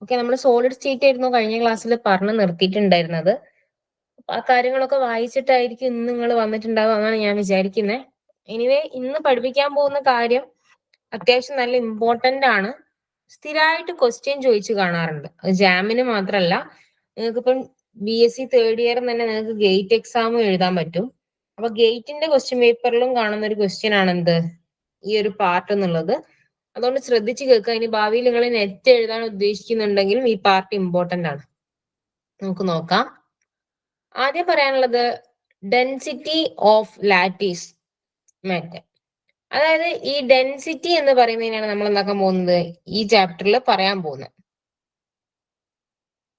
Okay, നമ്മൾ solid state ആയിരുന്നു കഴിഞ്ഞ ക്ലാസ്സിൽ പറഞ്ഞു നിർത്തിയിട്ടുണ്ടായിരുന്നത്. ആ കാര്യങ്ങളൊക്കെ വായിച്ചിട്ടായിരിക്കും ഇന്ന് നിങ്ങൾ വന്നിട്ടുണ്ടാവുക എന്നാണ് ഞാൻ വിചാരിക്കുന്നത്. എനിവേ, ഇന്ന് പഠിപ്പിക്കാൻ പോകുന്ന കാര്യം അത്യാവശ്യം നല്ല ഇമ്പോർട്ടന്റ് ആണ്. സ്ഥിരമായിട്ട് ക്വസ്റ്റ്യൻ ചോദിച്ചു കാണാറുണ്ട്. അത് ജാമിന് മാത്രമല്ല, നിങ്ങൾക്കിപ്പം BSc തേർഡ് ഇയർ തന്നെ നിങ്ങൾക്ക് ഗേറ്റ് എക്സാമും എഴുതാൻ പറ്റും. അപ്പൊ ഗേറ്റിന്റെ ക്വസ്റ്റ്യൻ പേപ്പറിലും കാണുന്ന ഒരു ക്വസ്റ്റ്യൻ ആണ് എന്ത്, ഈ ഒരു പാർട്ട് എന്നുള്ളത്. അതുകൊണ്ട് ശ്രദ്ധിച്ച് കേൾക്കുക. ഇനി ഭാവിയിൽ നിങ്ങൾ നെറ്റ് എഴുതാൻ ഉദ്ദേശിക്കുന്നുണ്ടെങ്കിലും ഈ പാർട്ട് ഇമ്പോർട്ടന്റ് ആണ്. നമുക്ക് നോക്കാം. ആദ്യം പറയാനുള്ളത് ഡെൻസിറ്റി ഓഫ് ലാറ്റീസ് മാറ്റർ. അതായത് ഈ ഡെൻസിറ്റി എന്ന് പറയുന്നതിനാണ് നമ്മൾ എന്താക്കാൻ പോകുന്നത്, ഈ ചാപ്റ്ററിൽ പറയാൻ പോകുന്നത്.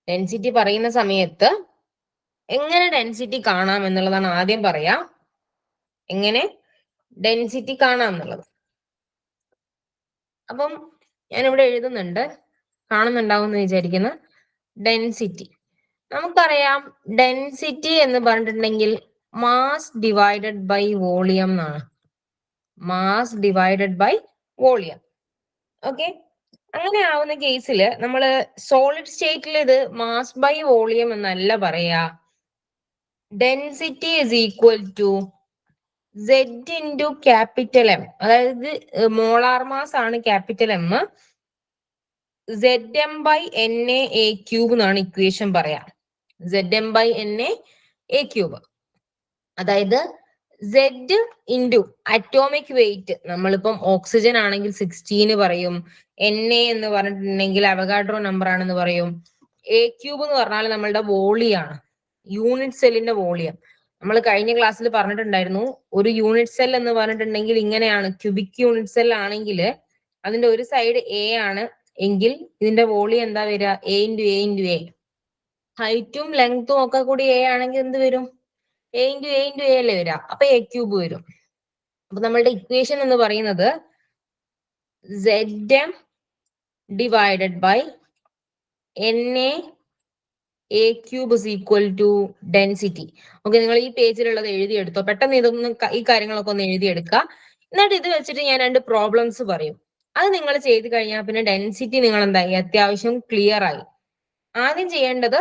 ഡെൻസിറ്റി പറയുന്ന സമയത്ത് എങ്ങനെ ഡെൻസിറ്റി കാണാം എന്നുള്ളതാണ് ആദ്യം പറയാ. എങ്ങനെ ഡെൻസിറ്റി കാണാം എന്നുള്ളത്. അപ്പം ഞാനിവിടെ എഴുതുന്നുണ്ട്, കാണുന്നുണ്ടാവും എന്ന് വിചാരിക്കുന്നു. ഡെൻസിറ്റി നമുക്കറിയാം, ഡെൻസിറ്റി എന്ന് പറഞ്ഞിട്ടുണ്ടെങ്കിൽ മാസ് ഡിവൈഡഡ് ബൈ വോളിയം എന്നാണ്. Mass divided by volume. Okay, അങ്ങനെ ആവുന്ന കേസിൽ നമ്മൾ സോളിഡ് സ്റ്റേറ്റിൽ ഇത് മാസ് ബൈ വോളിയം എന്നല്ല പറയാ. Density is equal to Z into capital M. അതായത് മോളാർ മാസ് ആണ് capital M. ZM by NaA cube എന്നാണ് ഇക്വേഷൻ പറയാ. ZM by NaA cube. അതായത് Z ഇൻറ്റു അറ്റോമിക് വെയിറ്റ്. നമ്മളിപ്പം ഓക്സിജൻ ആണെങ്കിൽ 16 പറയും. Na എന്ന് പറഞ്ഞിട്ടുണ്ടെങ്കിൽ അവഗാഡ്രോ നമ്പർ ആണെന്ന് പറയും. A ക്യൂബ് എന്ന് പറഞ്ഞാൽ നമ്മളുടെ വോളിയാണ്, യൂണിറ്റ് സെല്ലിന്റെ വോളിയം. നമ്മൾ കഴിഞ്ഞ ക്ലാസ്സിൽ പറഞ്ഞിട്ടുണ്ടായിരുന്നു, ഒരു യൂണിറ്റ് സെൽ എന്ന് പറഞ്ഞിട്ടുണ്ടെങ്കിൽ ഇങ്ങനെയാണ്. ക്യൂബിക് യൂണിറ്റ് സെൽ ആണെങ്കിൽ അതിന്റെ ഒരു സൈഡ് A ആണ് എങ്കിൽ ഇതിന്റെ വോളിയം എന്താ വരിക, A into A into A. ഹൈറ്റും ലെങ്ത്തും ഒക്കെ കൂടി A ആണെങ്കിൽ എന്ത് വരും, A into A into A അല്ലേ വരിക. അപ്പൊ A ക്യൂബ് വരും. അപ്പൊ നമ്മളുടെ ഇക്വേഷൻ എന്ന് പറയുന്നത് ZM divided by NaA cube is equal to density. Okay, നിങ്ങൾ ഈ പേജിലുള്ളത് എഴുതിയെടുത്തോ. പെട്ടെന്ന് ഇതൊന്ന് ഈ കാര്യങ്ങളൊക്കെ ഒന്ന് എഴുതിയെടുക്കുക. എന്നിട്ട് ഇത് വെച്ചിട്ട് ഞാൻ 2 പ്രോബ്ലംസ് പറയും. അത് നിങ്ങൾ ചെയ്ത് കഴിഞ്ഞാൽ പിന്നെ ഡെൻസിറ്റി നിങ്ങൾ എന്തായി അത്യാവശ്യം ക്ലിയർ ആയി. ആദ്യം ചെയ്യേണ്ടത്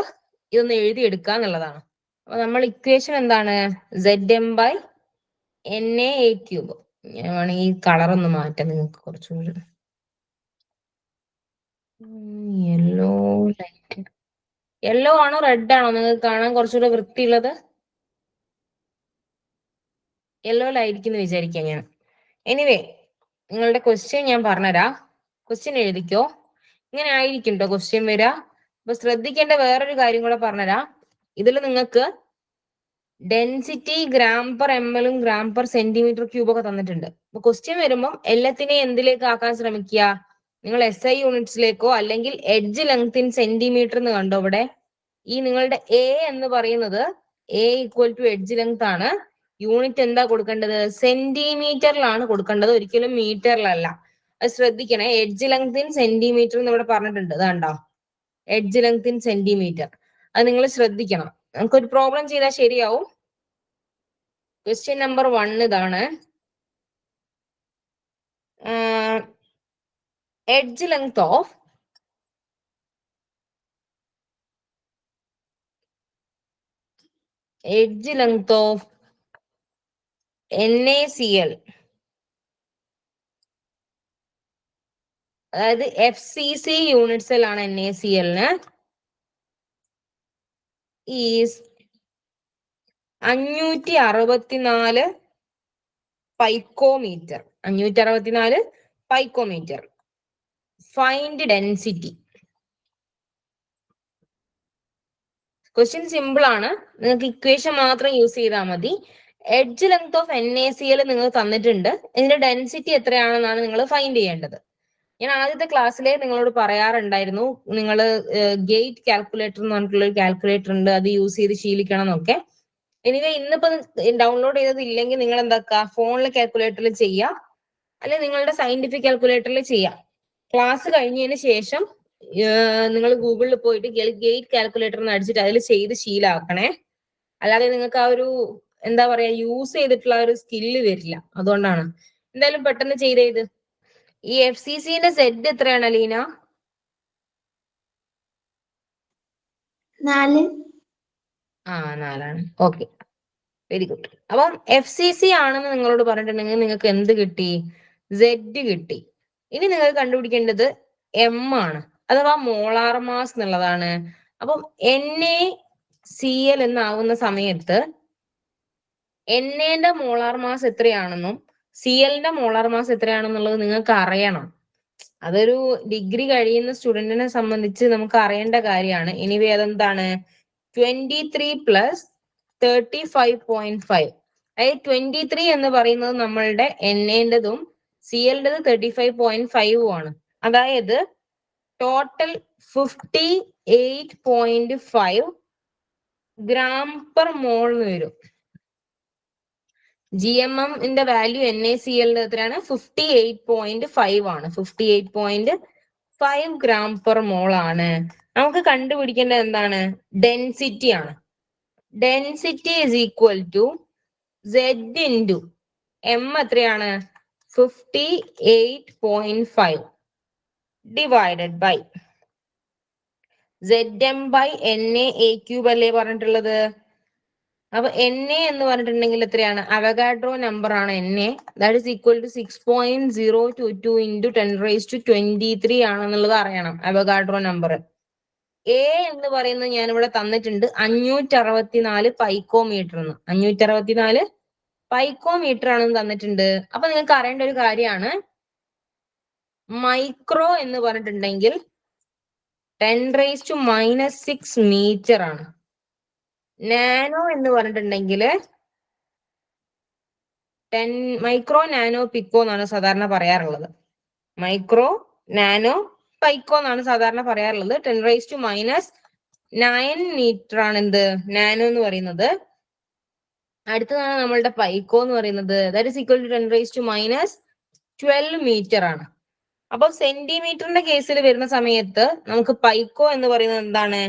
ഇതൊന്ന് എഴുതിയെടുക്കുക എന്നുള്ളതാണ്. അപ്പൊ നമ്മൾ ഇക്വേഷൻ എന്താണ്, ZM ബൈ NaA ക്യൂബ്. ഞാൻ വേണമെങ്കിൽ ഈ കളർ ഒന്ന് മാറ്റാം, നിങ്ങൾക്ക് കുറച്ചുകൂടി യെല്ലോ ലൈറ്റ്. യെല്ലോ ആണോ റെഡ് ആണോ നിങ്ങൾക്ക് കാണാൻ കുറച്ചുകൂടെ വൃത്തിയുള്ളത്? യെല്ലോയിലായിരിക്കും വിചാരിക്കാം ഞാൻ. എനിവേ, നിങ്ങളുടെ ക്വസ്റ്റ്യൻ ഞാൻ പറഞ്ഞുതരാം. ക്വസ്റ്റ്യൻ എഴുതിക്കോ. ഇങ്ങനെ ആയിരിക്കും കേട്ടോ ക്വസ്റ്റ്യൻ വരിക. അപ്പൊ ശ്രദ്ധിക്കേണ്ട വേറൊരു കാര്യം കൂടെ പറഞ്ഞുതരാം. ഇതിൽ നിങ്ങൾക്ക് density gram per ml gram per centimetre cube ഒക്കെ തന്നിട്ടുണ്ട്. അപ്പൊ ക്വസ്റ്റ്യൻ വരുമ്പോൾ എല്ലാത്തിനെയും എന്തിലേക്ക് ആക്കാൻ ശ്രമിക്കുക, നിങ്ങൾ SI യൂണിറ്റ്സിലേക്കോ അല്ലെങ്കിൽ എഡ്ജ് ലെങ്ത് ഇൻ സെന്റിമീറ്റർ എന്ന് കണ്ടോ ഇവിടെ. ഈ നിങ്ങളുടെ A എന്ന് പറയുന്നത് A equal to edge length ആണ്. യൂണിറ്റ് എന്താ കൊടുക്കേണ്ടത്, സെന്റിമീറ്ററിലാണ് കൊടുക്കേണ്ടത്, ഒരിക്കലും മീറ്ററിലല്ല. അത് ശ്രദ്ധിക്കണേ. എഡ്ജ് ലെങ്ത് ഇൻ സെന്റിമീറ്റർ എന്ന് ഇവിടെ പറഞ്ഞിട്ടുണ്ട്, ഇതാണ്ടോ എഡ്ജ് ലെങ്ത് ഇൻ സെന്റിമീറ്റർ. അത് നിങ്ങൾ ശ്രദ്ധിക്കണം. നമുക്കൊരു പ്രോബ്ലം ചെയ്താൽ ശരിയാവും. ക്വസ്റ്റ്യൻ നമ്പർ 1 ഇതാണ്. എഡ്ജ് ലെങ്ത് ഓഫ് NaCl, അതായത് FCC യൂണിറ്റ് സെൽ ആണ് NaCl-ന്, is 564 picometre. 564 picometre. Find density. Question simple ആണ്, നിങ്ങൾക്ക് ഇക്വേഷൻ മാത്രം യൂസ് ചെയ്താൽ മതി. എഡ്ജ് ലെങ്ത് ഓഫ് NaCl നിങ്ങൾ തന്നിട്ടുണ്ട്, ഇതിന്റെ ഡെൻസിറ്റി എത്രയാണെന്നാണ് നിങ്ങൾ ഫൈൻഡ് ചെയ്യേണ്ടത്. ഞാൻ ആദ്യത്തെ ക്ലാസ്സിലെ നിങ്ങളോട് പറയാറുണ്ടായിരുന്നു, നിങ്ങൾ ഗേറ്റ് കാൽക്കുലേറ്റർ എന്ന് പറഞ്ഞിട്ടുള്ള ഒരു കാൽക്കുലേറ്റർ ഉണ്ട്, അത് യൂസ് ചെയ്ത് ശീലിക്കണം എന്നൊക്കെ. എനിവേ, ഇന്നിപ്പോ ഡൗൺലോഡ് ചെയ്തത് ഇല്ലെങ്കിൽ നിങ്ങൾ എന്താക്കുക, ഫോണിലെ കാൽക്കുലേറ്ററിൽ ചെയ്യാം, അല്ലെങ്കിൽ നിങ്ങളുടെ സയന്റിഫിക് കാൽക്കുലേറ്ററിൽ ചെയ്യാം. ക്ലാസ് കഴിഞ്ഞതിന് ശേഷം നിങ്ങൾ ഗൂഗിളിൽ പോയിട്ട് ഗേറ്റ് കാൽക്കുലേറ്റർ എന്ന് അടിച്ചിട്ട് അതിൽ ചെയ്ത് ശീലമാക്കണേ. അല്ലാതെ നിങ്ങൾക്ക് ആ ഒരു എന്താ പറയാ യൂസ് ചെയ്തിട്ടുള്ള ഒരു സ്കില്ല് വരില്ല. അതുകൊണ്ടാണ്. എന്തായാലും പെട്ടെന്ന് ചെയ്തേത്. ഈ FCCന്റെ Z എത്രയാണ് അലീന? 4. 4ആണ്. Okay, very good. അപ്പം FCC ആണെന്ന് നിങ്ങളോട് പറഞ്ഞിട്ടുണ്ടെങ്കിൽ നിങ്ങൾക്ക് എന്ത് കിട്ടി? Z കിട്ടി. ഇനി നിങ്ങൾ കണ്ടുപിടിക്കേണ്ടത് M ആണ്, അഥവാ മോളാർ മാസ് എന്നുള്ളതാണ്. അപ്പം NaCl എന്നാവുന്ന സമയത്ത് Naന്റെ മോളാർ മാസ് എത്രയാണെന്നും Clന്റെ മോളാർ മാസ് എത്രയാണെന്നുള്ളത് നിങ്ങൾക്ക് അറിയണം. അതൊരു ഡിഗ്രി കഴിയുന്ന സ്റ്റുഡന്റിനെ സംബന്ധിച്ച് നമുക്ക് അറിയേണ്ട കാര്യമാണ്. എനിവേ അതെന്താണ്? 23 പ്ലസ് 35.5. അതായത് 23 എന്ന് പറയുന്നത് നമ്മളുടെ Naന്റെതും Clന്റെത് 35.5 ആണ്. അതായത് ടോട്ടൽ 58.5 ഗ്രാം പെർ മോൾ എന്ന് വരും. GMMന്റെ വാല്യൂ NaClന്റെ എത്രയാണ്? 58.5 ആണ്. 58.5 ഗ്രാം പെർ മോൾ ആണ്. നമുക്ക് കണ്ടുപിടിക്കേണ്ടത് എന്താണ്? ഡെൻസിറ്റി ആണ്. Density is equal to Z into M എത്രയാണ്? 58.5 divided by ZM by NaA³ അല്ലേ പറഞ്ഞിട്ടുള്ളത്. അപ്പൊ Na എന്ന് പറഞ്ഞിട്ടുണ്ടെങ്കിൽ എത്രയാണ്? അവഗാഡ്രോ നമ്പർ ആണ് Na. That is equal to 6.022 into 10⁻23 ആണെന്നുള്ളത് അറിയണം, അവഗാഡ്രോ നമ്പർ. A എന്ന് പറയുന്നത് ഞാൻ ഇവിടെ തന്നിട്ടുണ്ട് 564 പൈക്കോമീറ്റർ എന്ന്. 564 പൈക്കോമീറ്റർ ആണെന്ന് തന്നിട്ടുണ്ട്. അപ്പൊ നിങ്ങൾക്ക് അറിയേണ്ട ഒരു കാര്യമാണ്, മൈക്രോ എന്ന് പറഞ്ഞിട്ടുണ്ടെങ്കിൽ 10⁻⁻6 മീറ്റർ ആണ്. നാനോ എന്ന് പറഞ്ഞിട്ടുണ്ടെങ്കിൽ 10 മൈക്രോ നാനോ പിക്കോ എന്നാണ് സാധാരണ പറയാറുള്ളത്. മൈക്രോ നാനോ പൈക്കോ എന്നാണ് സാധാരണ പറയാറുള്ളത്. 10⁻⁹ മീറ്റർ ആണ് എന്ത്? നാനോ എന്ന് പറയുന്നത്. അടുത്തതാണ് നമ്മളുടെ പൈക്കോ എന്ന് പറയുന്നത്. That is equal to 10⁻12 metre ആണ്. അപ്പൊ സെന്റിമീറ്ററിന്റെ കേസിൽ വരുന്ന സമയത്ത് നമുക്ക് പൈക്കോ എന്ന് പറയുന്നത് എന്താണ്?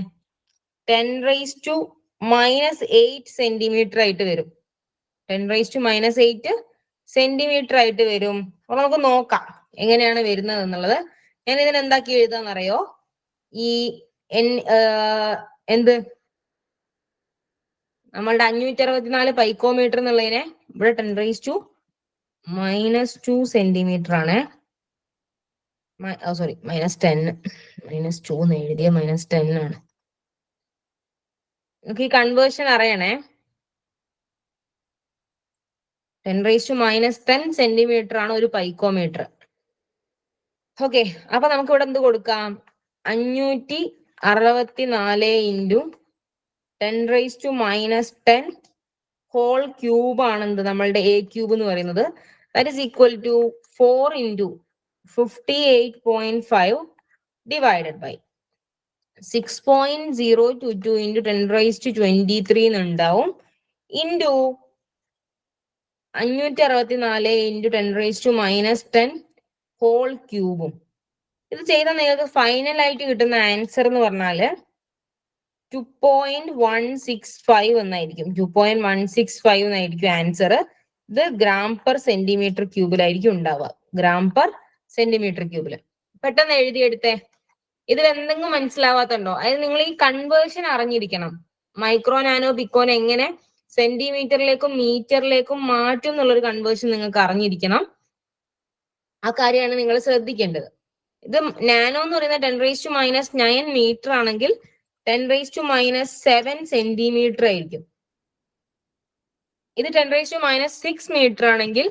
10⁻⁻8 സെന്റിമീറ്റർ ആയിട്ട് വരും. 10⁻⁻8 സെന്റിമീറ്റർ ആയിട്ട് വരും. അപ്പൊ നമുക്ക് നോക്കാം എങ്ങനെയാണ് വരുന്നത് എന്നുള്ളത്. ഞാൻ ഇതിന് എന്താക്കി എഴുതാന്നറിയോ? ഈ എന്ത് നമ്മളുടെ 564 പൈക്കോമീറ്റർ എന്നുള്ളതിനെ ഇവിടെ 10⁻⁻2 സെന്റിമീറ്റർ ആണ്. സോറി, -10. -2 എന്ന് എഴുതിയ -10 ആണ്. നമുക്ക് ഈ കൺവേർഷൻ അറിയണേ. 10⁻⁻10 സെന്റിമീറ്റർ ആണ് ഒരു പൈക്കോമീറ്റർ. ഓക്കെ, അപ്പൊ നമുക്ക് ഇവിടെ എന്ത് കൊടുക്കാം? 564 ഇൻറ്റു 10⁻⁻10 ഹോൾ ക്യൂബ് ആണ് എന്ത്? നമ്മളുടെ A³ എന്ന് പറയുന്നത്. That is equal to 4 into 58.5 divided by 6.022 into 10⁻23 എന്നുണ്ടാവും, ഇൻറ്റു 564 ഇൻറ്റു 10⁻⁻10 ഹോൾ ക്യൂബും. ഇത് ചെയ്താൽ നിങ്ങൾക്ക് ഫൈനൽ ആയിട്ട് കിട്ടുന്ന ആൻസർ എന്ന് പറഞ്ഞാല് 2.165 എന്നായിരിക്കും. 2.165 എന്നായിരിക്കും ആൻസർ. ഇത് ഗ്രാം പെർ സെന്റിമീറ്റർ ക്യൂബിലായിരിക്കും ഉണ്ടാവുക. ഗ്രാം പെർ സെന്റിമീറ്റർ ക്യൂബില്. പെട്ടെന്ന് എഴുതിയെടുത്തേ. ഇതിൽ എന്തെങ്കിലും മനസ്സിലാവാത്തുണ്ടോ? അതായത് നിങ്ങൾ ഈ കൺവേർഷൻ അറിഞ്ഞിരിക്കണം. മൈക്രോ നാനോ പിക്കോനെ എങ്ങനെ സെന്റിമീറ്ററിലേക്കും മീറ്ററിലേക്കും മാറ്റും എന്നുള്ളൊരു കൺവേർഷൻ നിങ്ങൾക്ക് അറിഞ്ഞിരിക്കണം. ആ കാര്യമാണ് നിങ്ങൾ ശ്രദ്ധിക്കേണ്ടത്. ഇത് നാനോ എന്ന് പറയുന്ന 10⁻⁻9 മീറ്റർ ആണെങ്കിൽ 10⁻⁻7 സെന്റിമീറ്റർ ആയിരിക്കും. ഇത് 10⁻⁻6 മീറ്റർ ആണെങ്കിൽ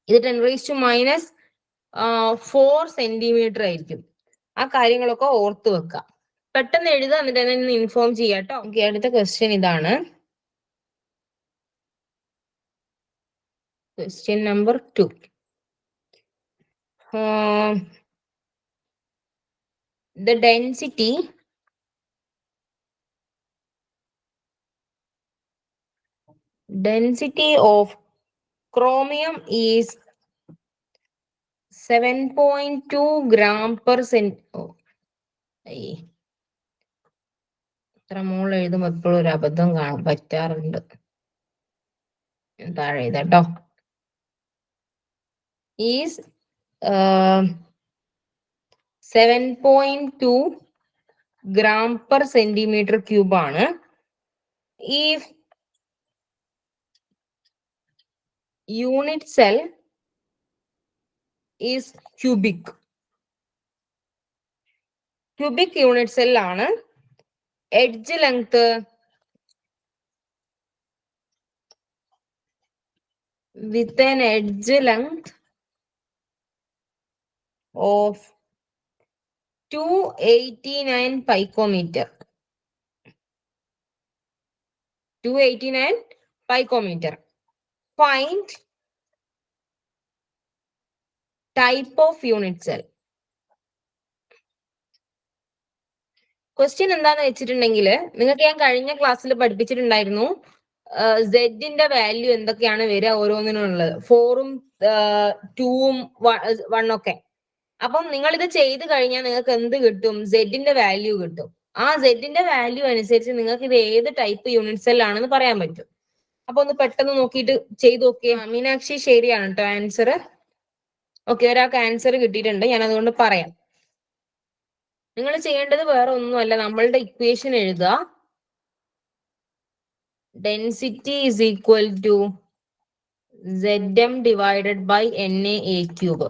ഇത് 10⁻⁻4 സെന്റിമീറ്റർ ആയിരിക്കും. ആ കാര്യങ്ങളൊക്കെ ഓർത്ത് വെക്കുക. പെട്ടെന്ന് എഴുതുക, എന്നിട്ട് എന്നെ ഇൻഫോം ചെയ്യാട്ടോ. ഓക്കെ, അടുത്ത ക്വസ്റ്റ്യൻ ഇതാണ്. Question number 2. The density of chromium is 7.2 gram per cent. ഇത്ര മോൾ എഴുതുമ്പോൾ എപ്പോഴും ഒരു അബദ്ധം പറ്റാറുണ്ട്. താഴെ എഴുതാട്ടോ. Is 7.2 gram per centimeter cube ആണ്. If unit cell is cubic unit cell ആണ്. Edge length with an edge length of 289 picometer. 289 picometer. Find type of unit cell. Question എന്താന്ന് വെച്ചിട്ടുണ്ടെങ്കിൽ നിങ്ങൾക്ക് ഞാൻ കഴിഞ്ഞ ക്ലാസ്സിൽ പഠിപ്പിച്ചിട്ടുണ്ടായിരുന്നു സെഡിന്റെ വാല്യൂ എന്തൊക്കെയാണ് വരിക ഓരോന്നിനുള്ളത്, 4ഉം 2ഉം 1 ഒക്കെ. അപ്പം നിങ്ങൾ ഇത് ചെയ്ത് കഴിഞ്ഞാൽ നിങ്ങൾക്ക് എന്ത് കിട്ടും? സെഡിന്റെ വാല്യൂ കിട്ടും. ആ സെഡിന്റെ വാല്യൂ അനുസരിച്ച് നിങ്ങൾക്ക് ഇത് ഏത് ടൈപ്പ് യൂണിറ്റ് സെൽ ആണെന്ന് പറയാൻ പറ്റും. അപ്പൊ ഒന്ന് പെട്ടെന്ന് നോക്കിയിട്ട് ചെയ്ത് നോക്കിയേ. മീനാക്ഷി ശരിയാണ് കേട്ടോ ആൻസർ. ഓക്കെ, ഒരാൾക്ക് ആൻസർ കിട്ടിയിട്ടുണ്ട്, ഞാൻ അതുകൊണ്ട് പറയാം. നിങ്ങൾ ചെയ്യേണ്ടത് വേറെ ഒന്നുമല്ല, നമ്മളുടെ ഇക്വേഷൻ എഴുതുക. Density is equal to ZM divided by NA cube.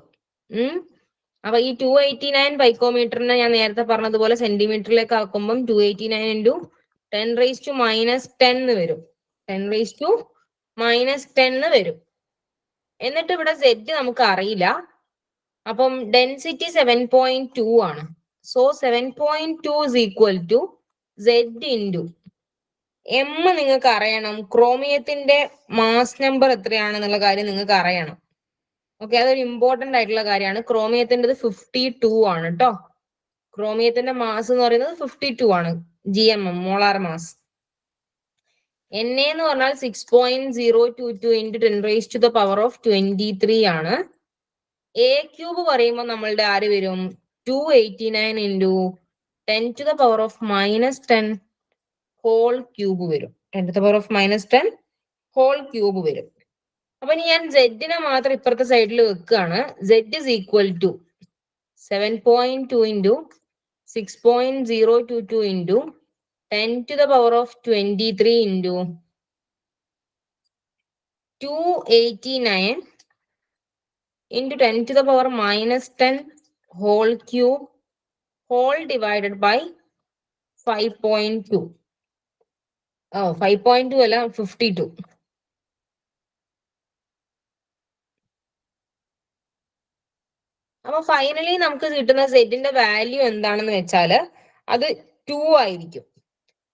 അപ്പൊ ഈ 289 പൈക്കോമീറ്ററിനെ ഞാൻ നേരത്തെ പറഞ്ഞതുപോലെ സെന്റിമീറ്ററിലേക്ക് ആക്കുമ്പോൾ 289 ഇൻറ്റു 10⁻⁻10 എന്ന് വരും. 10⁻⁻10 എന്ന് വരും. എന്നിട്ട് ഇവിടെ Z നമുക്ക് അറിയില്ല. അപ്പം ഡെൻസിറ്റി 7.2 ആണ്. So 7.2 is equal to Z into M. നിങ്ങൾക്ക് അറിയണം ക്രോമിയത്തിന്റെ മാസ് നമ്പർ എത്രയാണെന്നുള്ള കാര്യം നിങ്ങൾക്ക് അറിയണം. ഓക്കെ, അതൊരു ഇമ്പോർട്ടന്റ് ആയിട്ടുള്ള കാര്യമാണ്. ക്രോമിയത്തിൻ്റെത് 52 ആണ് കേട്ടോ. ക്രോമിയത്തിന്റെ മാസ് എന്ന് പറയുന്നത് 52 ആണ്, GMM മോളാർ മാസ്. NA എന്ന് പറഞ്ഞാൽ 6.022 ഇൻറ്റു 10⁻⁻23 ആണ്. A ക്യൂബ് പറയുമ്പോൾ നമ്മളുടെ ആര് വരും? 289 ഇൻറ്റു 10⁻⁻10 ഹോൾ ക്യൂബ് വരും. 10⁻⁻10 ഹോൾ ക്യൂബ് വരും. അപ്പൊ ഇനി ഞാൻ സെഡിനെ മാത്രം ഇപ്പുറത്തെ സൈഡിൽ വെക്കുകയാണ്. Z is equal to 7.2 into 6.022 into 10⁻⁻23 into 289 into 10⁻⁻10 whole cube whole divided by 5.2. 5.2 അല്ല, 52. അപ്പൊ ഫൈനലി നമുക്ക് കിട്ടുന്ന സെഡിന്റെ വാല്യൂ എന്താണെന്ന് വെച്ചാല് അത് 2 ആയിരിക്കും.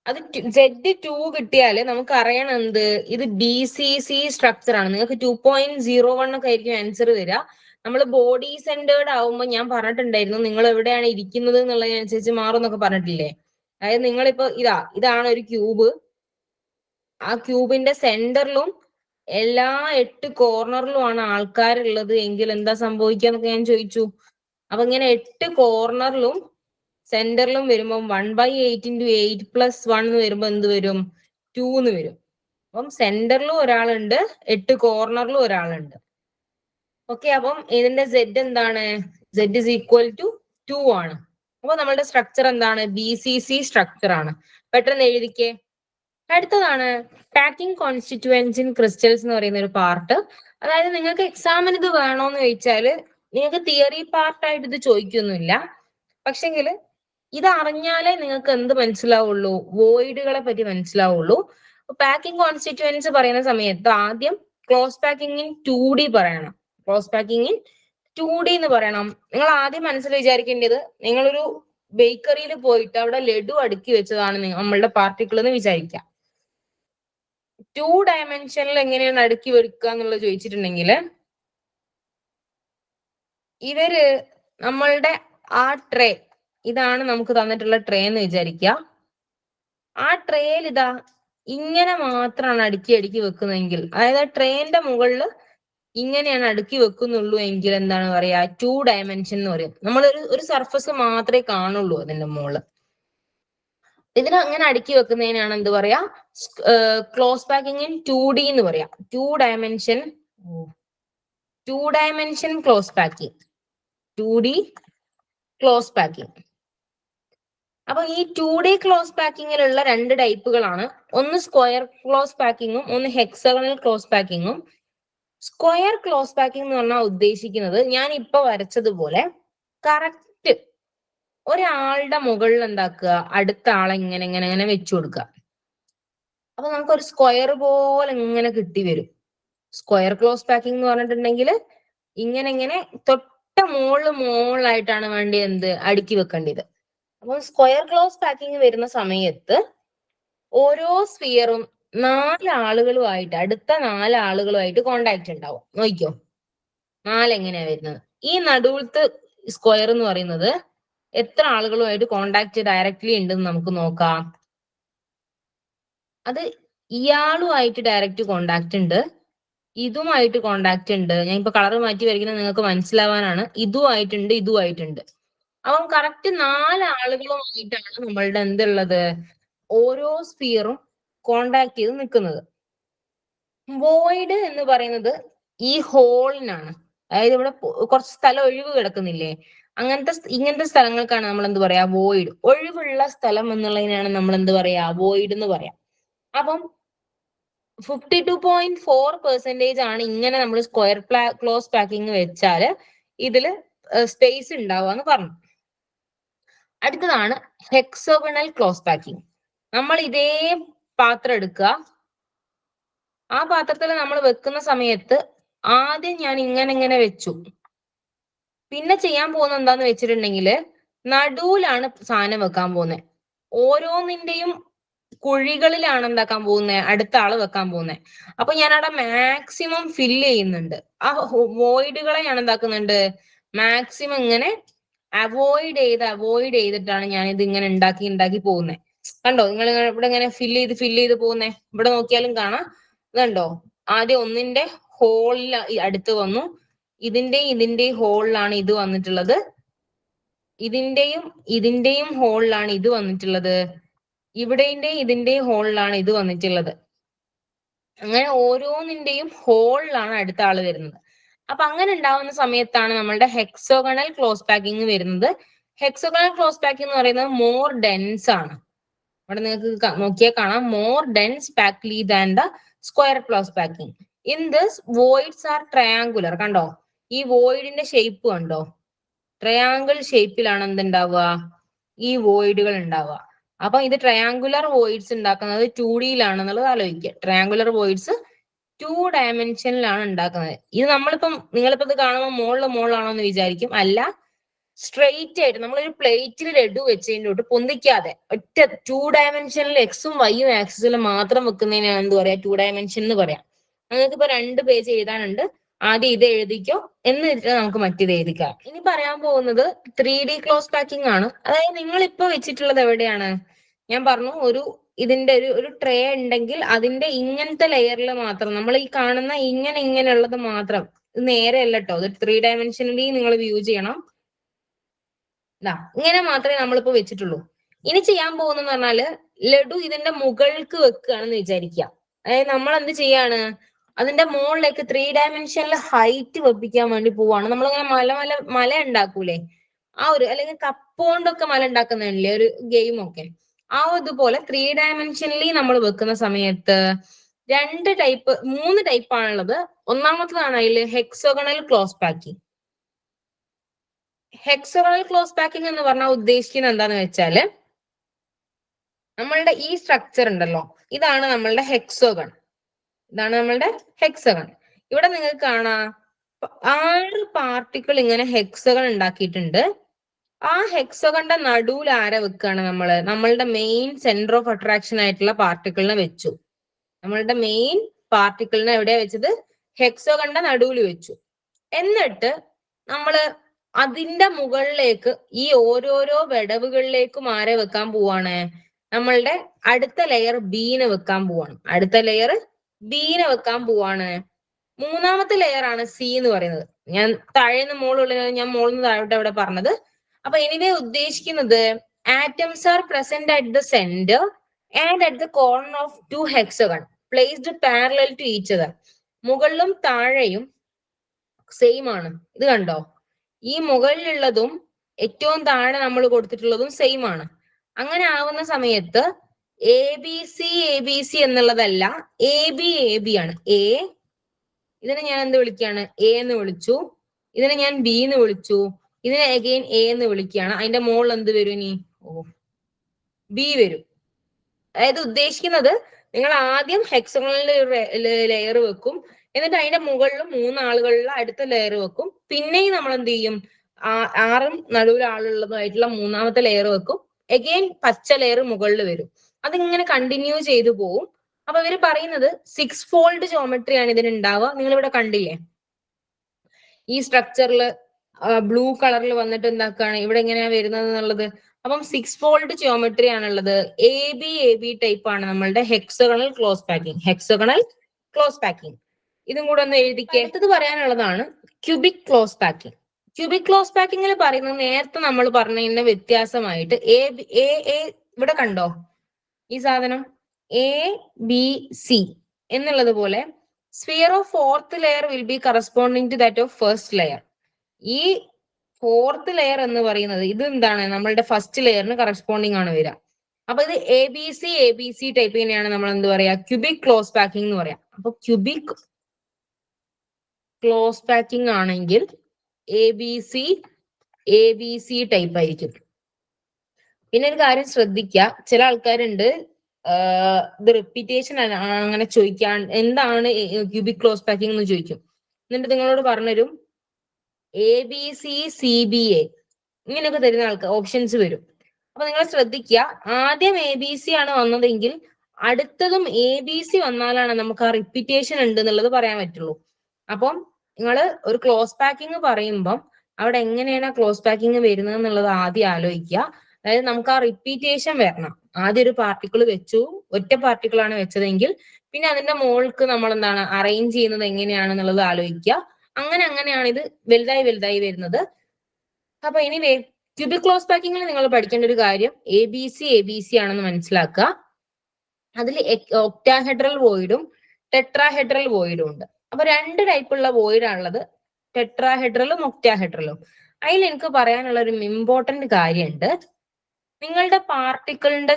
അത് Z2 കിട്ടിയാല് നമുക്ക് അറിയണം എന്ത്, ഇത് BCC സ്ട്രക്ചർ ആണ്. നിങ്ങൾക്ക് 2.01 ഒക്കെ ആയിരിക്കും ആൻസർ വരിക. നമ്മൾ ബോഡി സെന്റേർഡ് ആവുമ്പോൾ ഞാൻ പറഞ്ഞിട്ടുണ്ടായിരുന്നു നിങ്ങൾ എവിടെയാണ് ഇരിക്കുന്നത് എന്നുള്ളതിനനുസരിച്ച് മാറും എന്നൊക്കെ പറഞ്ഞിട്ടില്ലേ. അതായത് നിങ്ങളിപ്പോ ഇതാണ് ഒരു ക്യൂബ്. ആ ക്യൂബിന്റെ സെന്ററിലും എല്ലാ 8 കോർണറിലുമാണ് ആൾക്കാരുള്ളത് എങ്കിൽ എന്താ സംഭവിക്കുക എന്നൊക്കെ ഞാൻ ചോദിച്ചു. അപ്പൊ ഇങ്ങനെ 8 കോർണറിലും സെന്ററിലും വരുമ്പോൾ 1/8 ഇൻറ്റു 8 പ്ലസ് 1 എന്ന് വരുമ്പോൾ എന്ത് വരും? 2 എന്ന് വരും. അപ്പം സെന്ററിലും ഒരാളുണ്ട്, 8 കോർണറിലും ഒരാളുണ്ട്. ഓക്കെ, അപ്പം ഇതിന്റെ Z എന്താണ്? Z ഇസ് ഈക്വൽ ടു 2 ആണ്. അപ്പൊ നമ്മളുടെ സ്ട്രക്ചർ എന്താണ്? BCC സ്ട്രക്ചർ ആണ്. പെട്ടെന്ന് എഴുതിക്കേ. അടുത്തതാണ് പാക്കിംഗ് കോൺസ്റ്റിറ്റ്യുവൻസ് ഇൻ ക്രിസ്റ്റൽസ് എന്ന് പറയുന്ന ഒരു പാർട്ട്. അതായത് നിങ്ങൾക്ക് എക്സാമിന് ഇത് വേണോന്ന് ചോദിച്ചാല് നിങ്ങൾക്ക് തിയറി പാർട്ടായിട്ട് ഇത് ചോദിക്കൊന്നുമില്ല. പക്ഷെങ്കിൽ ഇത് അറിഞ്ഞാലേ നിങ്ങൾക്ക് എന്ത് മനസ്സിലാവുള്ളൂ? വോയിഡുകളെ പറ്റി മനസ്സിലാവുള്ളൂ. പാക്കിംഗ് കോൺസ്റ്റിറ്റ്യുവൻസ് പറയുന്ന സമയത്ത് ആദ്യം ക്ലോസ് പാക്കിംഗ് ഇൻ 2D പറയണം. ക്ലോസ് പാക്കിംഗ് ഇൻ 2D എന്ന് പറയണം. നിങ്ങൾ ആദ്യം മനസ്സിൽ വിചാരിക്കേണ്ടത് നിങ്ങളൊരു ബേക്കറിയിൽ പോയിട്ട് അവിടെ ലഡു അടുക്കി വെച്ചതാണ് നമ്മളുടെ പാർട്ടിക്കിൾ എന്ന് വിചാരിക്കാം. 2 ഡയമെൻഷനിൽ എങ്ങനെയാണ് അടുക്കി വെക്കുക എന്നുള്ളത് ചോദിച്ചിട്ടുണ്ടെങ്കിൽ ഇവര് നമ്മളുടെ ആ ട്രേ, ഇതാണ് നമുക്ക് തന്നിട്ടുള്ള ട്രേ എന്ന് വിചാരിക്കുക. ആ ട്രേയിൽ ഇങ്ങനെ മാത്രമാണ് അടുക്കി വെക്കുന്നതെങ്കിൽ, അതായത് ട്രേന്റെ മുകളിൽ ഇങ്ങനെയാണ് അടുക്കി വെക്കുന്നുള്ളൂ എങ്കിൽ എന്താണ് പറയാ? 2 ഡയമെൻഷൻ എന്ന് പറയും. നമ്മൾ ഒരു സർഫസ് മാത്രമേ കാണുള്ളൂ അതിന്റെ മുകളിൽ. ഇതിന് അങ്ങനെ അടുക്കി വെക്കുന്നതിനാണ് എന്ത് പറയാ? ക്ലോസ് പാക്കിംഗ് ഇൻ 2D എന്ന് പറയാം. 2 dimension close packing. 2D close packing. അപ്പൊ ഈ 2D ക്ലോസ് പാക്കിങ്ങിലുള്ള രണ്ട് ടൈപ്പുകളാണ്. ഒന്ന് സ്ക്വയർ ക്ലോസ് പാക്കിങ്ങും ഒന്ന് ഹെക്സഗണൽ ക്ലോസ് പാക്കിങ്ങും. സ്ക്വയർ ക്ലോസ് പാക്കിംഗ് എന്ന് പറഞ്ഞാൽ ഉദ്ദേശിക്കുന്നത് ഞാൻ ഇപ്പൊ വരച്ചതുപോലെ കറക്റ്റ് ഒരാളുടെ മുകളിൽ എന്താക്കുക, അടുത്ത ആളെ ഇങ്ങനെ ഇങ്ങനെ ഇങ്ങനെ വെച്ചു കൊടുക്കുക. അപ്പൊ നമുക്കൊരു സ്ക്വയർ പോലെ ഇങ്ങനെ കിട്ടി വരും. സ്ക്വയർ ക്ലോസ് പാക്കിംഗ് എന്ന് പറഞ്ഞിട്ടുണ്ടെങ്കിൽ ഇങ്ങനെ ഇങ്ങനെ തൊട്ട മുകളിലായിട്ടാണ് വേണ്ടി എന്ത് അടുക്കി വെക്കേണ്ടത്. അപ്പൊ സ്ക്വയർ ക്ലോസ് പാക്കിംഗ് വരുന്ന സമയത്ത് ഓരോ സ്ഫിയറും 4 ആളുകളുമായിട്ട്, അടുത്ത 4 ആളുകളുമായിട്ട് കോണ്ടാക്ട് ഉണ്ടാവും. നോക്കിക്കോ, 4 എങ്ങനെയാ വരുന്നത്. ഈ നടുവിലത്തെ സ്ക്വയർ എന്ന് പറയുന്നത് എത്ര ആളുകളുമായിട്ട് കോണ്ടാക്ട് ഡയറക്ട്ലി ഉണ്ടെന്ന് നമുക്ക് നോക്കാം. അത് ഇയാളുമായിട്ട് ഡയറക്റ്റ് കോണ്ടാക്ട് ഉണ്ട്, ഇതുമായിട്ട് കോണ്ടാക്ട് ഉണ്ട്. ഞാൻ ഇപ്പൊ കളർ മാറ്റി വരയ്ക്കുന്നത് നിങ്ങൾക്ക് മനസ്സിലാവാനാണ്. ഇതുമായിട്ടുണ്ട്, ഇതുമായിട്ടുണ്ട്. അപ്പം കറക്റ്റ് 4 ആളുകളുമായിട്ടാണ് നമ്മളുടെ എന്തുള്ളത്, ഓരോ സ്ഫിയറും കോണ്ടാക്ട് ചെയ്ത് നിൽക്കുന്നത്. വോയിഡ് എന്ന് പറയുന്നത് ഈ ഹോളിനാണ്. അതായത് ഇവിടെ കുറച്ച് സ്ഥലം ഒഴിവ് കിടക്കുന്നില്ലേ, ഇങ്ങനത്തെ സ്ഥലങ്ങൾക്കാണ് നമ്മൾ എന്ത് പറയാ, വോയിഡ്. ഒഴിവുള്ള സ്ഥലം എന്നുള്ളതിനാണ് നമ്മൾ എന്ത് പറയാ, വോയിഡ് എന്ന് പറയാം. അപ്പം 52.4% ആണ് ഇങ്ങനെ നമ്മൾ സ്ക്വയർ ക്ലോസ് പാക്കിംഗ് വെച്ചാല് ഇതില് സ്പേസ് ഉണ്ടാവുക എന്ന് പറഞ്ഞു. അടുത്തതാണ് ഹെക്സോഗണൽ ക്ലോസ് പാക്കിംഗ്. നമ്മൾ ഇതേ പാത്രം എടുക്കുക, ആ പാത്രത്തിൽ നമ്മൾ വെക്കുന്ന സമയത്ത് ആദ്യം ഞാൻ ഇങ്ങനെ ഇങ്ങനെ വെച്ചു. പിന്നെ ചെയ്യാൻ പോകുന്നത് എന്താന്ന് വെച്ചിട്ടുണ്ടെങ്കിൽ നടുവിലാണ് സാധനം വെക്കാൻ പോകുന്നത്. ഓരോന്നിന്റെയും കുഴികളിലാണ് എന്താക്കാൻ പോകുന്നത്, അടുത്ത ആള് വെക്കാൻ പോകുന്നത്. അപ്പൊ ഞാൻ അവിടെ മാക്സിമം ഫില്ല് ചെയ്യുന്നുണ്ട്. ആ വോയിഡുകളെ ഞാൻ എന്താക്കുന്നുണ്ട്, മാക്സിമം ഇങ്ങനെ അവോയ്ഡ് ചെയ്തിട്ടാണ് ഞാൻ ഇത് ഇങ്ങനെ ഉണ്ടാക്കി പോകുന്നത്. കണ്ടോ, നിങ്ങൾ ഇവിടെ ഇങ്ങനെ ഫില്ല് ചെയ്ത് പോകുന്നേ. ഇവിടെ നോക്കിയാലും കാണാം, ഇതുണ്ടോ, ആദ്യം ഒന്നിന്റെ ഹോളിൽ അടുത്ത് വന്നു, ഇതിന്റെയും ഹോളിലാണ് ഇത് വന്നിട്ടുള്ളത്, ഇതിന്റെയും ഹോളിലാണ് ഇത് വന്നിട്ടുള്ളത്, ഇതിന്റെയും ഹോളിലാണ് ഇത് വന്നിട്ടുള്ളത്. അങ്ങനെ ഓരോന്നിന്റെയും ഹോളിലാണ് അടുത്ത ആള് വരുന്നത്. അപ്പൊ അങ്ങനെ ഉണ്ടാവുന്ന സമയത്താണ് നമ്മളുടെ ഹെക്സോഗണൽ ക്ലോസ് പാക്കിംഗ് വരുന്നത്. ഹെക്സോഗണൽ ക്ലോസ് പാക്കിംഗ് എന്ന് പറയുന്നത് മോർ ഡെൻസ് ആണ്. ഇവിടെ നിങ്ങൾക്ക് നോക്കിയാൽ കാണാം, more dense packly than the square close packing. In this voids are triangular. കണ്ടോ, ഈ വോയിഡിന്റെ ഷേപ്പ് കണ്ടോ, ട്രയാങ്കിൾ ഷേപ്പിലാണ് എന്തുണ്ടാവുക, ഈ വോയിഡുകൾ ഉണ്ടാവുക. അപ്പൊ ഇത് ട്രയാങ്കുലർ വോയിഡ്സ് ഉണ്ടാക്കുന്നത് 2D-യിലാണെന്നുള്ളത് ആലോചിക്കുക. ട്രയാങ്കുലർ വോയിഡ്സ് 2 ഡയമെൻഷനിലാണ് ഉണ്ടാക്കുന്നത്. ഇത് നിങ്ങളിപ്പോ ഇത് കാണുമ്പോൾ മുകളിലാണോ എന്ന് വിചാരിക്കും. അല്ല, സ്ട്രെയിറ്റ് ആയിട്ട് നമ്മളൊരു പ്ലേറ്റിൽ ലഡു വെച്ചതിൻ്റെ തൊട്ട് പൊന്തിക്കാതെ ഒറ്റ 2 ഡയമെൻഷനിൽ എക്സും വൈയും ആക്സിസിലും മാത്രം വെക്കുന്നതിനാണ് എന്ത് പറയാ, 2 ഡയമെൻഷൻ എന്ന് പറയാം. നിങ്ങൾക്ക് ഇപ്പൊ 2 പേജ് എഴുതാനുണ്ട്, ആദ്യം ഇത് എഴുതിക്കോ, എന്നിട്ട് നമുക്ക് മറ്റേത് എഴുതിക്കാം. ഇനി പറയാൻ പോകുന്നത് 3D ക്ലോസ് പാക്കിംഗ് ആണ്. അതായത് നിങ്ങൾ ഇപ്പൊ വെച്ചിട്ടുള്ളത് എവിടെയാണ്, ഞാൻ പറഞ്ഞു, ഇതിന്റെ ഒരു ട്രേ ഉണ്ടെങ്കിൽ അതിന്റെ ഇങ്ങനത്തെ ലെയറിൽ മാത്രം, നമ്മൾ ഈ കാണുന്ന ഇങ്ങനെയുള്ളത് മാത്രം, ഇത് നേരെ അല്ല കേട്ടോ, ഇത് 3 ഡയമെൻഷനലി നിങ്ങൾ വ്യൂ ചെയ്യണം. ഇങ്ങനെ മാത്രമേ നമ്മളിപ്പോ വെച്ചിട്ടുള്ളൂ. ഇനി ചെയ്യാൻ പോകുന്നതെന്ന് പറഞ്ഞാല് ലഡു ഇതിന്റെ മുകൾക്ക് വെക്കുകയാണെന്ന് വിചാരിക്കുക. അതായത് നമ്മൾ എന്ത് ചെയ്യാണ്, അതിന്റെ മുകളിലേക്ക് 3 ഡയമെൻഷനിൽ ഹൈറ്റ് വെപ്പിക്കാൻ വേണ്ടി പോവാണ്. നമ്മളിങ്ങനെ മല ഉണ്ടാക്കൂലേ, അല്ലെങ്കിൽ കപ്പ് കൊണ്ടൊക്കെ മല ഉണ്ടാക്കുന്നില്ലേ ഒരു ഗെയിം ഒക്കെ, ഇതുപോലെ 3 ഡയമെൻഷനലി നമ്മൾ വെക്കുന്ന സമയത്ത് 3 ടൈപ്പ് ആണുള്ളത്. ഒന്നാമത്തതാണ് അതിൽ ഹെക്സോഗണൽ ക്ലോസ് പാക്കിംഗ്. ഹെക്സോഗണൽ ക്ലോസ് പാക്കിംഗ് എന്ന് പറഞ്ഞാൽ ഉദ്ദേശിക്കുന്നത് എന്താന്ന് വെച്ചാല്, നമ്മളുടെ ഈ സ്ട്രക്ചർ ഉണ്ടല്ലോ, ഇതാണ് നമ്മളുടെ ഹെക്സോഗൺ. ഇവിടെ നിങ്ങൾക്ക് കാണാം 6 പാർട്ടിക്കിൾ ഇങ്ങനെ ഹെക്സഗൺ ഉണ്ടാക്കിയിട്ടുണ്ട്. ആ ഹെക്സഗണിന്റെ നടുവിൽ ആരെ വെക്കുകയാണ് നമ്മളുടെ മെയിൻ സെന്റർ ഓഫ് അട്രാക്ഷൻ ആയിട്ടുള്ള പാർട്ടിക്കിളിനെ വെച്ചു. നമ്മളുടെ മെയിൻ പാർട്ടിക്കിളിനെ എവിടെയാ വെച്ചത്, ഹെക്സഗണിന്റെ നടുവിൽ വെച്ചു. എന്നിട്ട് നമ്മള് അതിന്റെ മുകളിലേക്ക് ഈ ഓരോരോ വിടവുകളിലേക്കും ആരെ വെക്കാൻ പോവാണ്, നമ്മളുടെ അടുത്ത ലെയർ ബീനെ വെക്കാൻ പോവാണ്. മൂന്നാമത്തെ ലെയർ ആണ് സി എന്ന് പറയുന്നത്. ഞാൻ താഴേന്ന് മുകളിലുള്ള, ഞാൻ മുകളിൽ നിന്ന് താഴോട്ട് അവിടെ പറഞ്ഞത്. അപ്പൊ എനിവേ ഉദ്ദേശിക്കുന്നത്, atoms are present at the centre and at the corner of 2 hexagon placed parallel to each other. മുകളിലും താഴെയും സെയിം ആണ്. ഇത് കണ്ടോ, ഈ മുകളിലുള്ളതും ഏറ്റവും താഴെ നമ്മൾ കൊടുത്തിട്ടുള്ളതും സെയിം ആണ്. അങ്ങനെ ആവുന്ന സമയത്ത് എ ബി സി എന്നുള്ളതല്ല, എ ബി ആണ്. ഇതിനെ ഞാൻ എന്ത് വിളിക്കുകയാണ്? എ എന്ന് വിളിച്ചു. ഇതിനെ ഞാൻ ബി എന്ന് വിളിച്ചു. ഇതിനെ അഗെയിൻ എ എന്ന് വിളിക്കുകയാണ്. അതിന്റെ മുകളിൽ എന്ത് വരും ഇനി? ബി വരും. അതായത് ഉദ്ദേശിക്കുന്നത് നിങ്ങൾ ആദ്യം ഹെക്സഗണൽ ലെയർ വെക്കും, എന്നിട്ട് അതിന്റെ മുകളിൽ 3 ആളുകളിൽ അടുത്ത ലെയർ വെക്കും, പിന്നെയും നമ്മൾ എന്ത് ചെയ്യും? 6 നടുവിൽ ആളുള്ളതായിട്ടുള്ള 3ാമത്തെ ലെയർ വെക്കും, അഗെയിൻ പച്ച ലെയർ മുകളിൽ വരും. അതിങ്ങനെ കണ്ടിന്യൂ ചെയ്തു പോവും. അപ്പൊ ഇവര് പറയുന്നത് 6 ഫോൾഡ് ജോമെട്രി ആണ് ഇതിന് ഉണ്ടാവുക. നിങ്ങൾ ഇവിടെ കണ്ടില്ലേ ഈ സ്ട്രക്ചറിൽ ബ്ലൂ കളറിൽ വന്നിട്ട് എന്താക്കാണ് ഇവിടെ എങ്ങനെയാ വരുന്നത് എന്നുള്ളത്. അപ്പം 6 ഫോൾഡ് ജിയോമെട്രി ആണുള്ളത്. എ ബി ടൈപ്പ് ആണ് നമ്മളുടെ ഹെക്സഗണൽ ക്ലോസ് പാക്കിംഗ്. ഇതും കൂടെ ഒന്ന് എഴുതിക്കേ. അടുത്തത് പറയാനുള്ളതാണ് cubic close packing. Cubic close പാക്കിങ്ങിൽ പറയുന്നത് നേരത്തെ നമ്മൾ പറഞ്ഞതിന്റെ വ്യത്യാസമായിട്ട് ഇവിടെ കണ്ടോ ഈ സാധനം എ ബി സി എന്നുള്ളത് പോലെ sphere of fourth layer will be corresponding to that of first layer. ഈ ഫോർത്ത് ലെയർ എന്ന് പറയുന്നത് ഇത് എന്താണ്? നമ്മളുടെ ഫസ്റ്റ് ലെയറിന് കറസ്പോണ്ടിങ് ആണ് വരിക. അപ്പൊ ഇത് എ ബി സി ടൈപ്പ് തന്നെയാണ് നമ്മൾ എന്ത് പറയാ? ക്യൂബിക് ക്ലോസ് പാക്കിംഗ് എന്ന് പറയാം. അപ്പൊ ക്യൂബിക് ക്ലോസ് പാക്കിംഗ് ആണെങ്കിൽ എ ബി സി ടൈപ്പ് ആയിരിക്കും. പിന്നെ ഒരു കാര്യം ശ്രദ്ധിക്കുക, ചില ആൾക്കാരുണ്ട് ഇത് റിപ്പീറ്റേഷൻ അങ്ങനെ ചോദിക്കാൻ, എന്താണ് ക്യൂബിക് ക്ലോസ് പാക്കിംഗ് എന്ന് ചോദിക്കും. എന്നിട്ട് നിങ്ങളോട് പറഞ്ഞുതരും ABCCBA ഇങ്ങനെയൊക്കെ തരുന്ന ആൾക്ക് ഓപ്ഷൻസ് വരും. അപ്പൊ നിങ്ങൾ ശ്രദ്ധിക്കുക, ആദ്യം ABC ആണ് വന്നതെങ്കിൽ അടുത്തതും ABC വന്നാലാണ് നമുക്ക് ആ റിപ്പീറ്റേഷൻ ഉണ്ട് എന്നുള്ളത് പറയാൻ പറ്റുള്ളൂ. അപ്പം നിങ്ങൾ ഒരു ക്ലോസ് പാക്കിംഗ് പറയുമ്പം അവിടെ എങ്ങനെയാണ് ക്ലോസ് പാക്കിംഗ് വരുന്നത് എന്നുള്ളത് ആദ്യം ആലോചിക്കുക. അതായത് നമുക്ക് ആ റിപ്പീറ്റേഷൻ വരണം. ആദ്യം ഒരു പാർട്ടിക്കിൾ വെച്ചു, ഒറ്റ പാർട്ടിക്കിൾ ആണ് വെച്ചതെങ്കിൽ പിന്നെ അതിന്റെ മുകൾക്ക് നമ്മൾ എന്താണ് അറേഞ്ച് ചെയ്യുന്നത് എങ്ങനെയാണെന്നുള്ളത് ആലോചിക്കുക. അങ്ങനെയാണ് ഇത് വലുതായി വരുന്നത്. അപ്പൊ ഇനി ക്യൂബിക് ക്ലോസ് പാക്കിങ്ങിൽ നിങ്ങൾ പഠിക്കേണ്ട ഒരു കാര്യം എ ബി സി ആണെന്ന് മനസ്സിലാക്കുക. അതിൽ ഒക്ടാഹെഡ്രൽ വോയിഡും ടെട്രാഹെഡ്രൽ വോയിഡും ഉണ്ട്. അപ്പൊ 2 ടൈപ്പുള്ള വോയിഡ് ആണുള്ളത്, ടെട്രാഹെഡ്രലും ഒക്ടാഹെഡ്രലും. അതിൽ എനിക്ക് പറയാനുള്ള ഒരു ഇമ്പോർട്ടന്റ് കാര്യമുണ്ട്. നിങ്ങളുടെ പാർട്ടിക്കിളിന്റെ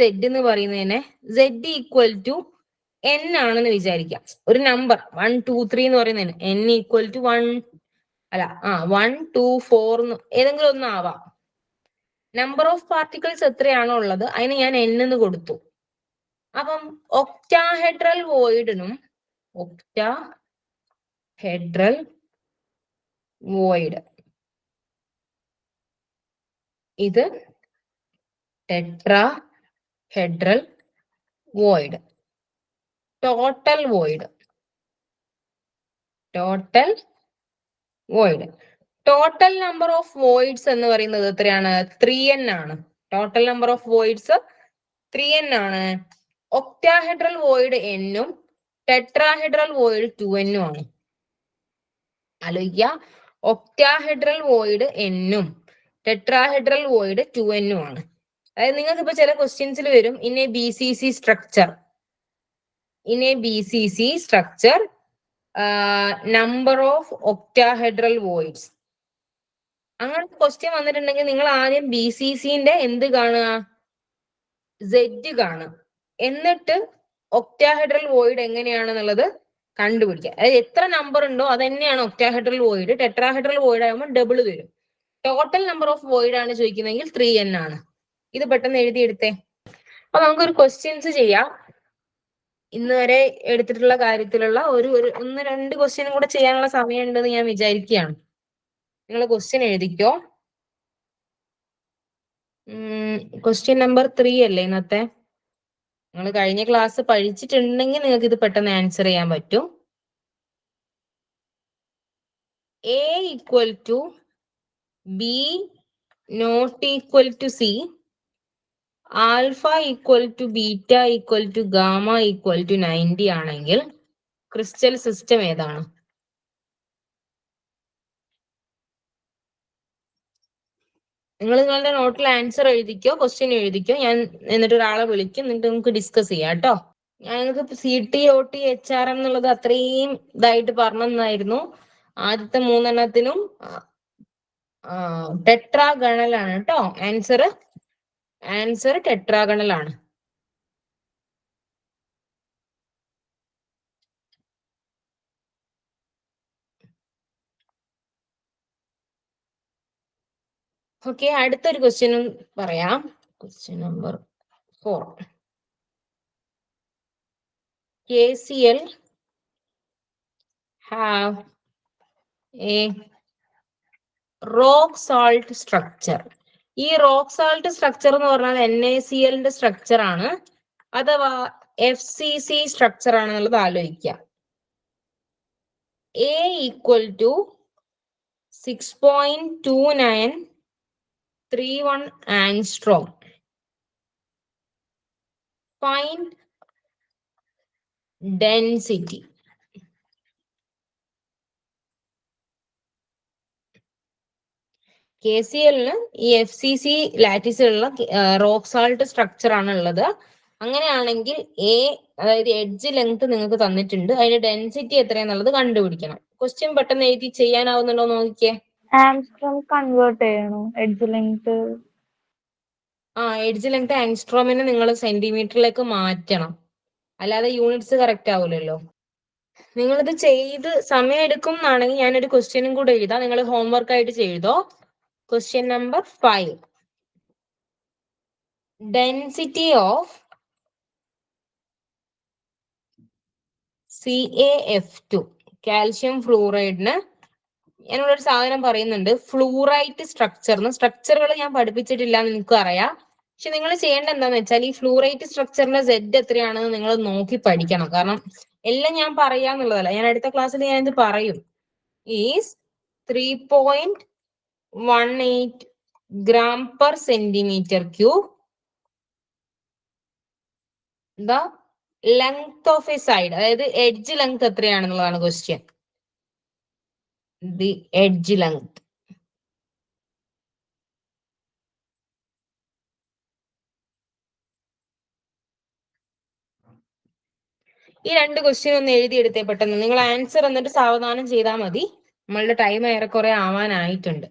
Z എന്ന് പറയുന്നതിനെ Z ഈക്വൽ ടു N ആണെന്ന് വിചാരിക്കാം. ഒരു നമ്പർ 1 2 3 എന്ന് പറയുന്നതിന് N ഈക്വൽ ടു 1 2 4 ഏതെങ്കിലും ഒന്നും ആവാം. നമ്പർ ഓഫ് പാർട്ടിക്കിൾസ് എത്രയാണോ ഉള്ളത് അതിന് ഞാൻ N എന്ന് കൊടുത്തു. അപ്പം ഒക്ടാഹെഡ്രൽ വോയിഡിനും ഇത് tetrahedral void. Total void total number of voids എന്ന് പറയുന്നത് എത്രയാണ്? 3n ആണ്. Total number of voids 3n ആണ്. ഒക്ടാഹെഡ്രൽ വോയിഡ് n-ഉം ടെട്രാഹെഡ്രൽ വോയിഡ് 2n ആണ്. ആലോചിക്കുക, ഒക്ടാഹെഡ്രൽ വോയിഡ് n-ഉം ടെട്രാഹെഡ്രൽ വോയിഡ് 2n ആണ്. അതായത് നിങ്ങൾക്ക് ഇപ്പൊ ചില ക്വസ്റ്റ്യൻസിൽ വരും in a BCC structure number of octahedral voids. അങ്ങനെ ക്വസ്റ്റ്യൻ വന്നിട്ടുണ്ടെങ്കിൽ നിങ്ങൾ ആദ്യം BCCന്റെ എന്ത് കാണുക? Z കാണുക. എന്നിട്ട് ഒക്ടാഹെഡ്രൽ വോയിഡ് എങ്ങനെയാണെന്നുള്ളത് കണ്ടുപിടിക്കുക. അതായത് എത്ര നമ്പർ ഉണ്ടോ അത് തന്നെയാണ് ഒക്ടാഹെഡ്രൽ വോയിഡ്. ടെട്രാഹെഡ്രൽ വോയിഡ് ആകുമ്പോൾ ഡബിൾ വരും. ടോട്ടൽ നമ്പർ ഓഫ് വോയിഡ് ആണ് ചോദിക്കുന്നതെങ്കിൽ 3n ആണ്. ഇത് പെട്ടെന്ന് എഴുതിയെടുത്തേ. അപ്പൊ നമുക്കൊരു ക്വസ്റ്റ്യൻസ് ചെയ്യാം. ഇന്ന് വരെ എടുത്തിട്ടുള്ള കാര്യത്തിലുള്ള ഒരു 1-2 ക്വസ്റ്റ്യനും കൂടെ ചെയ്യാനുള്ള സമയം ഉണ്ടെന്ന് ഞാൻ വിചാരിക്കുകയാണ്. നിങ്ങൾ ക്വസ്റ്റ്യൻ എഴുതിക്കോ. ക്വസ്റ്റ്യൻ നമ്പർ 3 അല്ലേ ഇന്നത്തെ? നിങ്ങൾ കഴിഞ്ഞ ക്ലാസ് പഠിച്ചിട്ടുണ്ടെങ്കിൽ നിങ്ങൾക്ക് ഇത് പെട്ടെന്ന് ആൻസർ ചെയ്യാൻ പറ്റും. A equal to B not equal to C, alpha equal to beta equal to gamma equal to 90 ആണെങ്കിൽ ക്രിസ്റ്റൽ സിസ്റ്റം ഏതാണ്? നിങ്ങൾ നിങ്ങളുടെ നോട്ടിൽ ആൻസർ എഴുതിക്കോ, ക്വസ്റ്റ്യൻ എഴുതിക്കോ. ഞാൻ എന്നിട്ട് ഒരാളെ വിളിക്കും, എന്നിട്ട് നമുക്ക് ഡിസ്കസ് ചെയ്യാം കേട്ടോ. ഞാൻ നിങ്ങൾക്ക് CT OT HRM എന്നുള്ളത് അത്രയും ഇതായിട്ട് പറഞ്ഞതായിരുന്നു. ആദ്യത്തെ 3 എണ്ണത്തിനും ടെട്രാഗണൽ ആണ് കേട്ടോ. ആൻസർ ടെട്രാഗണൽ ആണ്. ഓക്കെ, അടുത്തൊരു ക്വസ്റ്റ്യനും പറയാം. Question number 4. KCl have a rock salt structure. ഈ റോക്ക് സാൾട്ട് സ്ട്രക്ചർ എന്ന് പറഞ്ഞാൽ NaClന്റെ സ്ട്രക്ചർ ആണ് അഥവാ FCC സ്ട്രക്ചർ ആണെന്നുള്ളത് ആലോചിക്കുക. A equal to 6.2931 angstrom. Find density. KClന് ഈ FCC ലാറ്റിസിലുള്ള റോക്ക് സാൾട്ട് സ്ട്രക്ചർ ആണ് ഉള്ളത്. അങ്ങനെയാണെങ്കിൽ അതായത് എഡ്ജ് ലെങ്ത് നിങ്ങൾക്ക് തന്നിട്ടുണ്ട്, അതിന്റെ ഡെൻസിറ്റി എത്രയാന്നുള്ളത് കണ്ടുപിടിക്കണം. ക്വസ്റ്റ്യൻ പെട്ടെന്ന് എഴുതി ചെയ്യാനാവുന്നുണ്ടോ നോക്കിയേ. ആംസ്ട്രോം കൺവേർട്ട് ചെയ്യണോ എഡ്ജ് ലെങ്ത്? എഡ്ജ് ലെങ്ത് ആംസ്ട്രോമിനെ നിങ്ങൾ സെന്റിമീറ്ററിലേക്ക് മാറ്റണം, അല്ലാതെ യൂണിറ്റ്സ് കറക്റ്റ് ആവില്ലല്ലോ. നിങ്ങളിത് ചെയ്ത് സമയം എടുക്കും എന്നാണെങ്കിൽ ഞാനൊരു ക്വസ്റ്റ്യനും കൂടെ എഴുതാം, നിങ്ങൾ ഹോംവർക്ക് ആയിട്ട് ചെയ്തോ. Question number 5. Density of CaF2 calcium ഫ്ലൂറൈഡിന് ഞാനിവിടെ ഒരു സാധനം പറയുന്നുണ്ട്, ഫ്ലൂറൈറ്റ് സ്ട്രക്ചറുകൾ ഞാൻ പഠിപ്പിച്ചിട്ടില്ല എന്ന് നിങ്ങൾക്ക് അറിയാം. പക്ഷെ നിങ്ങൾ ചെയ്യേണ്ട എന്താന്ന് വെച്ചാൽ ഈ ഫ്ലൂറൈറ്റ് സ്ട്രക്ചറിന്റെ Z എത്രയാണെന്ന് നിങ്ങൾ നോക്കി പഠിക്കണം. കാരണം എല്ലാം ഞാൻ പറയാന്നുള്ളതല്ല, ഞാൻ അടുത്ത ക്ലാസ്സിൽ ഞാൻ ഇത് പറയും. Is 3.18 gram per centimeter cube. The length of a side, അതായത് എഡ്ജ് ലെങ്ത് എത്രയാണെന്നുള്ളതാണ് ക്വസ്റ്റ്യൻ. The edge length. ഈ 2 ക്വസ്റ്റ്യൻ ഒന്ന് എഴുതിയെടുത്തേ പെട്ടെന്ന്. നിങ്ങൾ ആൻസർ എന്നിട്ട് സാവധാനം ചെയ്താൽ മതി. നമ്മളുടെ ടൈം ഏറെക്കുറെ ആവാനായിട്ടുണ്ട്.